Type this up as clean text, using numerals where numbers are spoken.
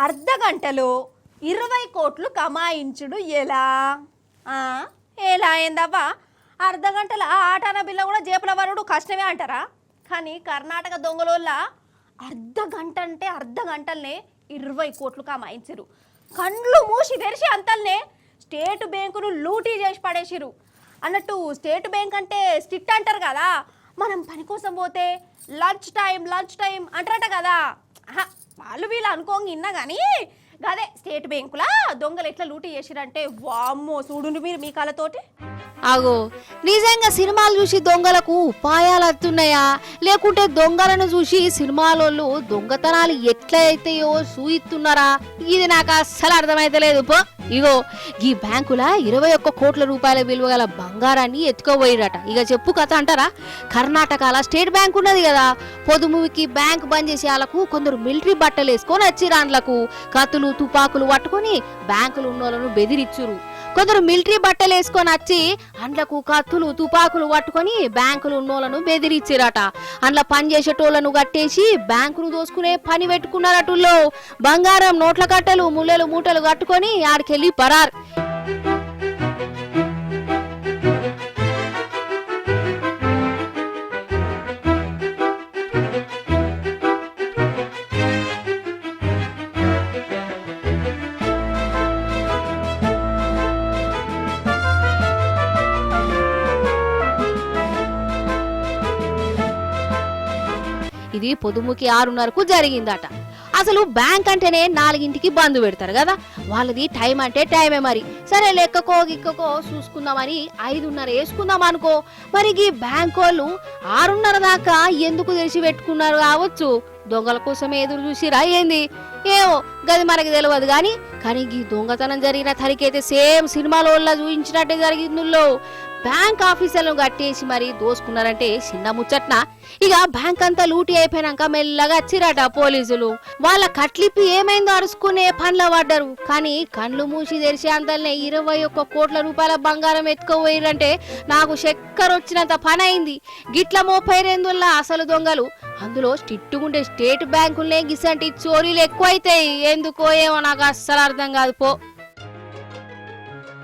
అర్ధ గంటలో 20 కోట్లు కమాయించుడు ఎలా? ఎలా ఏందవ్వా? అర్ధ గంటల ఆటాన బిల్ల కూడా జేబుల వరుడు కష్టమే అంటారా? కానీ కర్ణాటక దొంగలోళ్ళ అర్ధ గంటలనే 20 కోట్లు కమాయించరు. కండ్లు మూసి తెరిచి అంతల్నే స్టేట్ బ్యాంకును లూటీ చేసి పడేసిరు. అన్నట్టు స్టేట్ బ్యాంక్ అంటే స్ట్రిక్ట్ అంటారు కదా, మనం పని కోసం పోతే లంచ్ టైం అంటారట కదా. వాళ్ళు వీళ్ళు అనుకోంగి ఇన్నా కానీ అదే స్టేట్ బ్యాంకులా దొంగలు ఎట్లా లూటీ చేసిరంటే వామ్మో చూడు మీరు మీ కళ్ళతోటి. అగో నిజంగా సినిమాలు చూసి దొంగలకు ఉపాయాలు వస్తున్నాయా, లేకుంటే దొంగలను చూసి సినిమాలోళ్ళు దొంగతనాలు ఎట్లయితాయో చూయిస్తున్నారా? ఇది నాకు అస్సలు అర్థమైతలేదు. ఇగో ఈ బ్యాంకుల 21 కోట్ల రూపాయల విలువ గల బంగారాన్ని ఎత్తుకోబోయిరట. ఇక చెప్పు కథ అంటారా? కర్ణాటకలో స్టేట్ బ్యాంక్ ఉన్నది కదా, పొదుముకి బ్యాంక్ బంద్ చేసే వాళ్ళకు కొందరు మిలిటరీ బట్టలు వేసుకొని వచ్చిరాండ్లకు కత్తులు తుపాకులు పట్టుకొని బ్యాంకులు ఉన్నోళ్ళను బెదిరిచ్చురు. కొందరు మిలిటరీ బట్టలు వేసుకొని వచ్చి అండ్లకు కత్తులు తుపాకులు పట్టుకొని బ్యాంకులు ఉన్నోళ్ళను బెదిరిచ్చిరట. అందులో పని చేసేటోళ్లను కట్టేసి బ్యాంకును దోసుకునే పని పెట్టుకున్నారటుల్లో. బంగారం నోట్ల కట్టలు ముళ్ళలు మూటలు కట్టుకొని ఆడికెళ్ళి పరార్. ఇది పొదుముకి 6:30కు జరిగిందట. అసలు బ్యాంక్ అంటేనే 4ంటికి బంద్ పెడతారు కదా, వాళ్ళది టైం అంటే టైమే. మరి సరే లెక్కకో గిక్కకో చూసుకుందామని 5:30 వేసుకుందాం అనుకో. మరి ఈ బ్యాంక్ వాళ్ళు 6:30 దాకా ఎందుకు తెరిచి పెట్టుకున్నారు కావచ్చు? దొంగల కోసం ఎదురు చూసిరా ఏంది? ఏమో గది మనకి తెలియదు కానీ ఈ దొంగతనం జరిగిన తరికైతే సేమ్ సినిమాలో చూపించినట్టే జరిగిందో. బ్యాంక్ ఆఫీసర్లను కట్టేసి మరి దోసుకున్నారంటే చిన్న ముచ్చట్న. ఇక బ్యాంక్ అంతా లూటీ అయిపోయినాక మెల్లగా వచ్చిరట పోలీసులు. వాళ్ళ కట్లిప్పి ఏమైందో అరుచుకునే పనిలో పడ్డారు. కానీ కండ్లు మూసి తెరిచే అంతల్నే 21 కోట్ల రూపాయల బంగారం ఎత్తుకోపోయిరంటే నాకు చక్కెర వచ్చినంత పని అయింది. గిట్ల 32 అసలు దొంగలు. అందులో స్ట్రిక్ట్గుండే స్టేట్ బ్యాంకులనే గిసంటి చోరీలు ఎక్కువైతాయి. ఎందుకో ఏమో నాకు అస్సలు అర్థం కాదు పో.